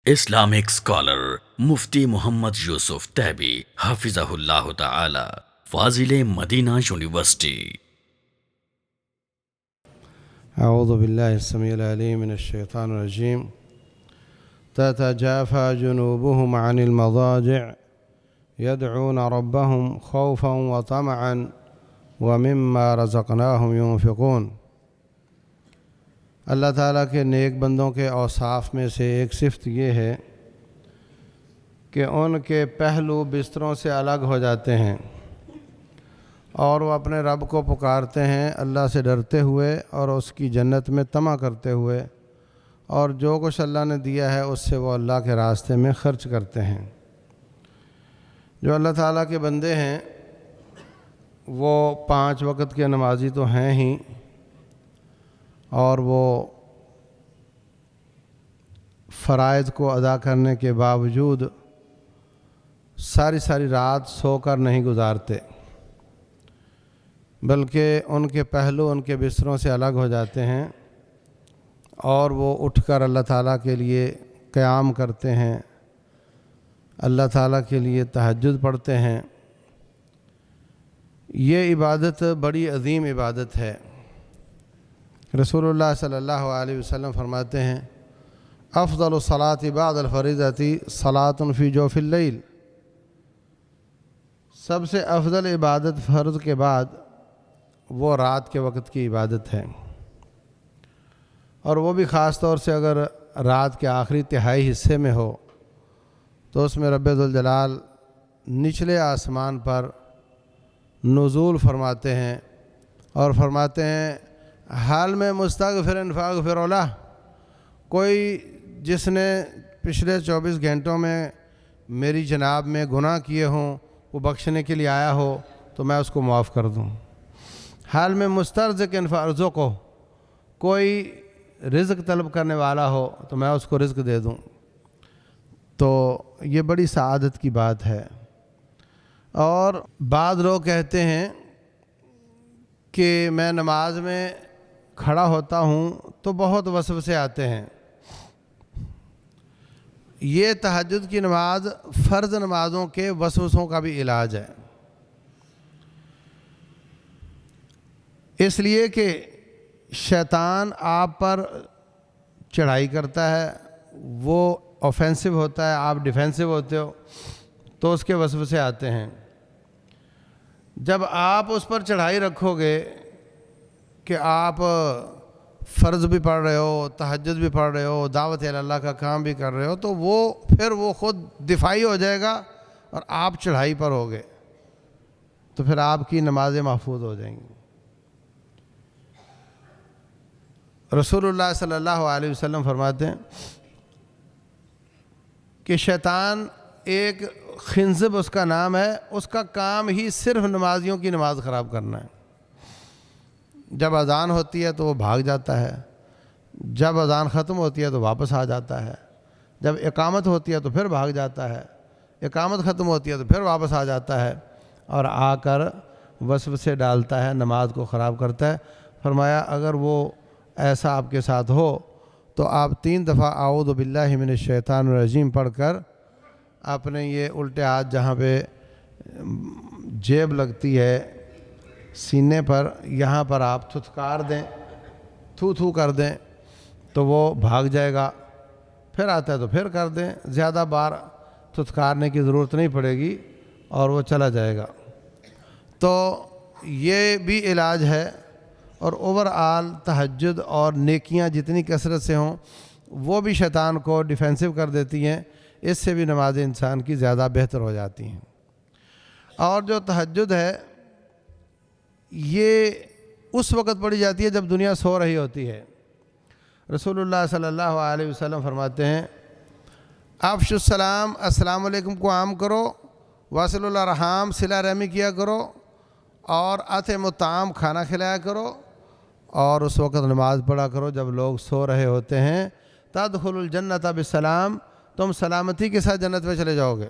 Islamic scholar Mufti Muhammad Yusuf Tabi Hafizahullah Ta'ala, Fazil Madina University. أعوذ بالله السميع العليم من الشيطان الرجيم. تتجافى جنوبهم عن المضاجع يدعون ربهم خوفا وطمعا ومما رزقناهم ينفقون. اللہ تعالیٰ کے نیک بندوں کے اوصاف میں سے ایک صفت یہ ہے کہ ان کے پہلو بستروں سے الگ ہو جاتے ہیں اور وہ اپنے رب کو پکارتے ہیں اللہ سے ڈرتے ہوئے اور اس کی جنت میں طمع کرتے ہوئے، اور جو کچھ اللہ نے دیا ہے اس سے وہ اللہ کے راستے میں خرچ کرتے ہیں۔ جو اللہ تعالیٰ کے بندے ہیں وہ 5 وقت کے نمازی تو ہیں ہی، اور وہ فرائض کو ادا کرنے کے باوجود ساری رات سو کر نہیں گزارتے، بلکہ ان کے پہلو ان کے بستروں سے الگ ہو جاتے ہیں اور وہ اٹھ کر اللہ تعالیٰ کے لیے قیام کرتے ہیں، اللہ تعالیٰ کے لیے تہجد پڑھتے ہیں۔ یہ عبادت بڑی عظیم عبادت ہے۔ رسول اللہ صلی اللہ علیہ وسلم فرماتے ہیں، افضل الصلاۃ بعد الفریضۃ صلاۃ فی جوف اللیل، سب سے افضل عبادت فرض کے بعد وہ رات کے وقت کی عبادت ہے، اور وہ بھی خاص طور سے اگر رات کے آخری تہائی حصے میں ہو تو اس میں رب ذوالجلال نچلے آسمان پر نزول فرماتے ہیں اور فرماتے ہیں، حال میں مستغفر فاغفر لہ، کوئی جس نے پچھلے 24 گھنٹوں میں میری جناب میں گناہ کیے ہوں وہ بخشنے کے لیے آیا ہو تو میں اس کو معاف کر دوں۔ حال میں مسترزق فارزقہ، کوئی رزق طلب کرنے والا ہو تو میں اس کو رزق دے دوں۔ تو یہ بڑی سعادت کی بات ہے۔ اور بعض لوگ کہتے ہیں کہ میں نماز میں کھڑا ہوتا ہوں تو بہت وسوسے آتے ہیں۔ یہ تہجد کی نماز فرض نمازوں کے وسوسوں کا بھی علاج ہے، اس لیے کہ شیطان آپ پر چڑھائی کرتا ہے، وہ اوفینسو ہوتا ہے، آپ ڈیفینسو ہوتے ہو، تو اس کے وسوسے آتے ہیں۔ جب آپ اس پر چڑھائی رکھو گے کہ آپ فرض بھی پڑھ رہے ہو، تہجد بھی پڑھ رہے ہو، دعوت اللہ کا کام بھی کر رہے ہو، تو وہ خود دفاعی ہو جائے گا اور آپ چڑھائی پر ہوگے، تو پھر آپ کی نمازیں محفوظ ہو جائیں گی۔ رسول اللہ صلی اللہ علیہ وسلم فرماتے ہیں کہ شیطان ایک خنزب اس کا نام ہے، اس کا کام ہی صرف نمازیوں کی نماز خراب کرنا ہے۔ جب اذان ہوتی ہے تو وہ بھاگ جاتا ہے، جب اذان ختم ہوتی ہے تو واپس آ جاتا ہے، جب اقامت ہوتی ہے تو پھر بھاگ جاتا ہے، اقامت ختم ہوتی ہے تو پھر واپس آ جاتا ہے اور آ کر وسوسے ڈالتا ہے، نماز کو خراب کرتا ہے۔ فرمایا اگر وہ ایسا آپ کے ساتھ ہو تو آپ 3 دفعہ اعوذ باللہ من الشیطان الرجیم پڑھ کر اپنے یہ الٹے ہاتھ جہاں پہ جیب لگتی ہے سینے پر، یہاں پر آپ تھتکار دیں، تھو کر دیں تو وہ بھاگ جائے گا، پھر آتا ہے تو پھر کر دیں، زیادہ بار تھتکارنے کی ضرورت نہیں پڑے گی اور وہ چلا جائے گا۔ تو یہ بھی علاج ہے، اور اوور آل تہجد اور نیکیاں جتنی کثرت سے ہوں وہ بھی شیطان کو ڈیفینسو کر دیتی ہیں، اس سے بھی نماز انسان کی زیادہ بہتر ہو جاتی ہیں۔ اور جو تہجد ہے یہ اس وقت پڑھی جاتی ہے جب دنیا سو رہی ہوتی ہے۔ رسول اللہ صلی اللہ علیہ وسلم فرماتے ہیں، افشوا السلام، السلام علیکم کو عام کرو، واصلوا الارحام، صلہ رحمی کیا کرو، اور اطعموا الطعام، کھانا کھلایا کرو، اور اس وقت نماز پڑھا کرو جب لوگ سو رہے ہوتے ہیں۔ تدخلوا الجنۃ بالسلام، تم سلامتی کے ساتھ جنت میں چلے جاؤ گے۔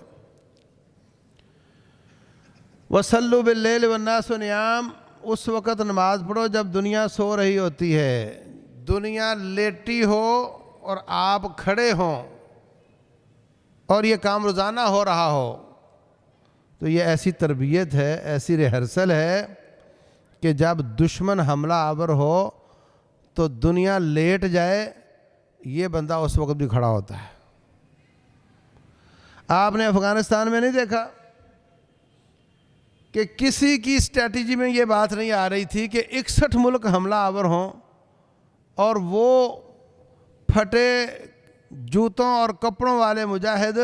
وصلوا باللیل والناس نیام، اس وقت نماز پڑھو جب دنیا سو رہی ہوتی ہے، دنیا لیٹی ہو اور آپ کھڑے ہوں اور یہ کام روزانہ ہو رہا ہو تو یہ ایسی تربیت ہے، ایسی ریہرسل ہے کہ جب دشمن حملہ آور ہو تو دنیا لیٹ جائے، یہ بندہ اس وقت بھی کھڑا ہوتا ہے۔ آپ نے افغانستان میں نہیں دیکھا کہ کسی کی اسٹریٹجی میں یہ بات نہیں آ رہی تھی کہ 61 ملک حملہ آور ہوں اور وہ پھٹے جوتوں اور کپڑوں والے مجاہد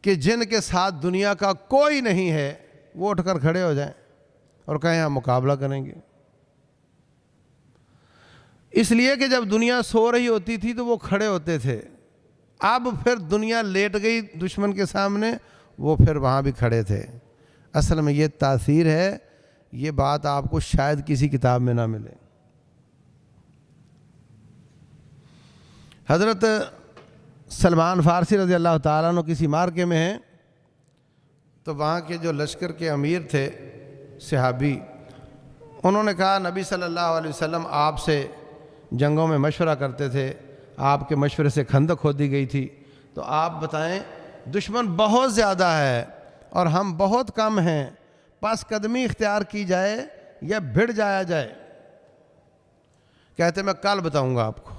کہ جن کے ساتھ دنیا کا کوئی نہیں ہے وہ اٹھ کر کھڑے ہو جائیں اور کہیں ہم مقابلہ کریں گے۔ اس لیے کہ جب دنیا سو رہی ہوتی تھی تو وہ کھڑے ہوتے تھے، اب پھر دنیا لیٹ گئی دشمن کے سامنے، وہ پھر وہاں بھی کھڑے تھے۔ اصل میں یہ تاثیر ہے، یہ بات آپ کو شاید کسی کتاب میں نہ ملے۔ حضرت سلمان فارسی رضی اللہ تعالیٰ عنہ کسی مارکے میں ہیں تو وہاں کے جو لشکر کے امیر تھے صحابی، انہوں نے کہا نبی صلی اللہ علیہ وسلم آپ سے جنگوں میں مشورہ کرتے تھے، آپ کے مشورے سے خندق کھودی گئی تھی، تو آپ بتائیں دشمن بہت زیادہ ہے اور ہم بہت کم ہیں، پس قدمی اختیار کی جائے یا بھڑ جایا جائے؟ کہتے میں کل بتاؤں گا آپ کو۔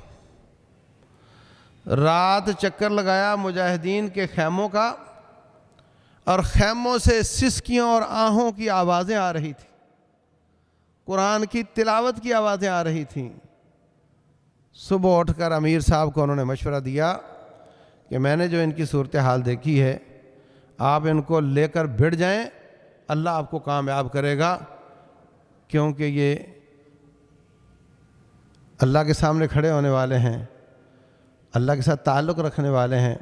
رات چکر لگایا مجاہدین کے خیموں کا، اور خیموں سے سسکیوں اور آہوں کی آوازیں آ رہی تھیں، قرآن کی تلاوت کی آوازیں آ رہی تھیں۔ صبح اٹھ کر امیر صاحب کو انہوں نے مشورہ دیا کہ میں نے جو ان کی صورتحال دیکھی ہے، آپ ان کو لے کر بھڑ جائیں، اللہ آپ کو کامیاب کرے گا، کیونکہ یہ اللہ کے سامنے کھڑے ہونے والے ہیں، اللہ کے ساتھ تعلق رکھنے والے ہیں،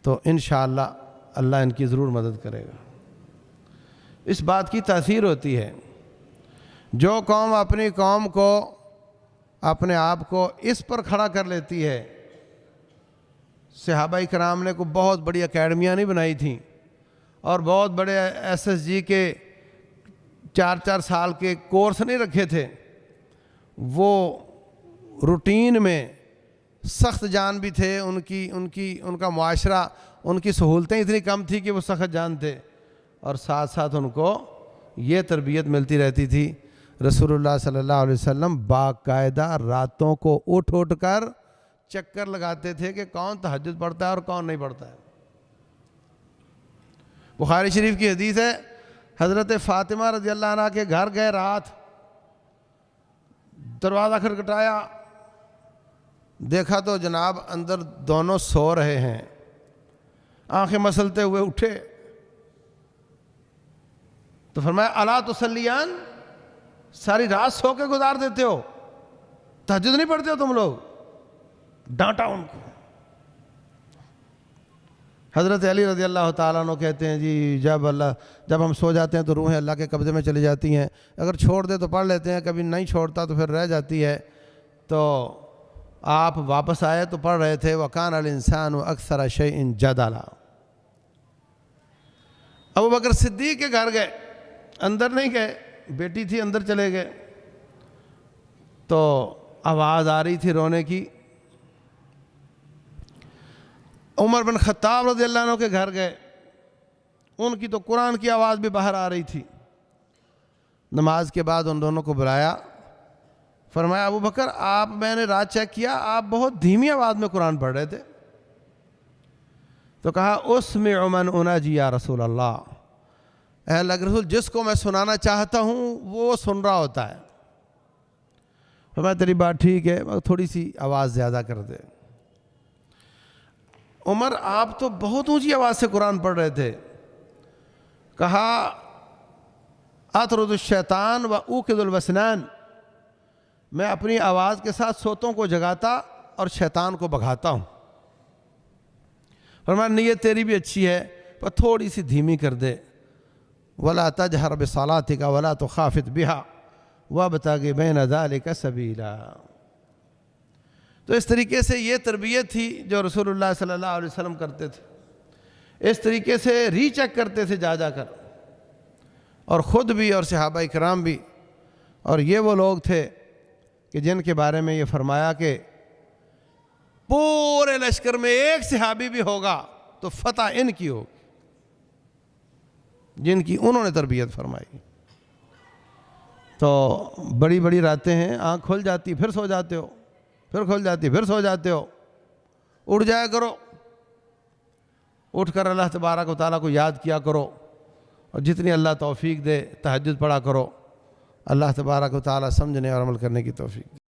تو انشاءاللہ اللہ ان کی ضرور مدد کرے گا۔ اس بات کی تاثیر ہوتی ہے، جو قوم اپنی قوم کو، اپنے آپ کو اس پر کھڑا کر لیتی ہے۔ صحابہ کرام نے کوئی بہت بڑی اکیڈمیاں نہیں بنائی تھیں اور بہت بڑے SSG کے 4 سال کے کورس نہیں رکھے تھے، وہ روٹین میں سخت جان بھی تھے، ان کا معاشرہ، ان کی سہولتیں اتنی کم تھی کہ وہ سخت جان تھے، اور ساتھ ساتھ ان کو یہ تربیت ملتی رہتی تھی۔ رسول اللہ صلی اللہ علیہ وسلم باقاعدہ راتوں کو اٹھ کر چکر لگاتے تھے کہ کون تہجد پڑھتا ہے اور کون نہیں پڑھتا ہے۔ بخاری شریف کی حدیث ہے، حضرت فاطمہ رضی اللہ عنہ کے گھر گئے، رات دروازہ کھٹکھٹایا، دیکھا تو جناب اندر دونوں سو رہے ہیں، آنکھیں مسلتے ہوئے اٹھے تو فرمایا الا تصلیان، ساری رات سو کے گزار دیتے ہو، تہجد نہیں پڑھتے ہو تم لوگ؟ ڈانٹا ان کو۔ حضرت علی رضی اللہ تعالیٰ عنہ کہتے ہیں جی جب ہم سو جاتے ہیں تو روحیں اللہ کے قبضے میں چلی جاتی ہیں، اگر چھوڑ دے تو پڑھ لیتے ہیں، کبھی نہیں چھوڑتا تو پھر رہ جاتی ہے، تو آپ واپس آئے تو پڑھ رہے تھے وَكَانَ الْإِنسَانُ أَكْثَرَ شَيْءٍ جَدَلًا۔ ابو بکر صدیق کے گھر گئے، اندر نہیں گئے، بیٹی تھی اندر چلے گئے، تو آواز آ رہی تھی رونے کی۔ عمر بن خطاب رضی اللہ عنہ کے گھر گئے، ان کی تو قرآن کی آواز بھی باہر آ رہی تھی۔ نماز کے بعد ان دونوں کو بلایا، فرمایا ابو بکر آپ، میں نے رات چیک کیا، آپ بہت دھیمی آواز میں قرآن پڑھ رہے تھے۔ تو کہا اسمع من اناجی یا رسول اللہ، اے اللہ کے رسول، جس کو میں سنانا چاہتا ہوں وہ سن رہا ہوتا ہے۔ فرمایا تیری بات ٹھیک ہے، مگر تھوڑی سی آواز زیادہ کر دے۔ عمر آپ تو بہت اونچی آواز سے قرآن پڑھ رہے تھے۔ کہا اطرد الشیطان و اوقظ الوسنان، میں اپنی آواز کے ساتھ سوتوں کو جگاتا اور شیطان کو بھگاتا ہوں۔ فرمایا نیت تیری بھی اچھی ہے پر تھوڑی سی دھیمی کر دے۔ ولا تجہر بصلاتک ولا تخافت بہا وابتغ بین ذلک سبیلا۔ تو اس طریقے سے یہ تربیت تھی جو رسول اللہ صلی اللہ علیہ وسلم کرتے تھے، اس طریقے سے ری چیک کرتے تھے جا کر، اور خود بھی اور صحابہ کرام بھی۔ اور یہ وہ لوگ تھے کہ جن کے بارے میں یہ فرمایا کہ پورے لشکر میں ایک صحابی بھی ہوگا تو فتح ان کی ہوگی، جن کی انہوں نے تربیت فرمائی۔ تو بڑی بڑی راتیں ہیں، آنکھ کھل جاتی پھر سو جاتے ہو، پھر کھل جاتی پھر سو جاتے ہو، اٹھ جایا کرو، اٹھ کر اللہ تبارک و تعالیٰ کو یاد کیا کرو، اور جتنی اللہ توفیق دے تہجد پڑھا کرو۔ اللہ تبارک و تعالیٰ سمجھنے اور عمل کرنے کی توفیق دے۔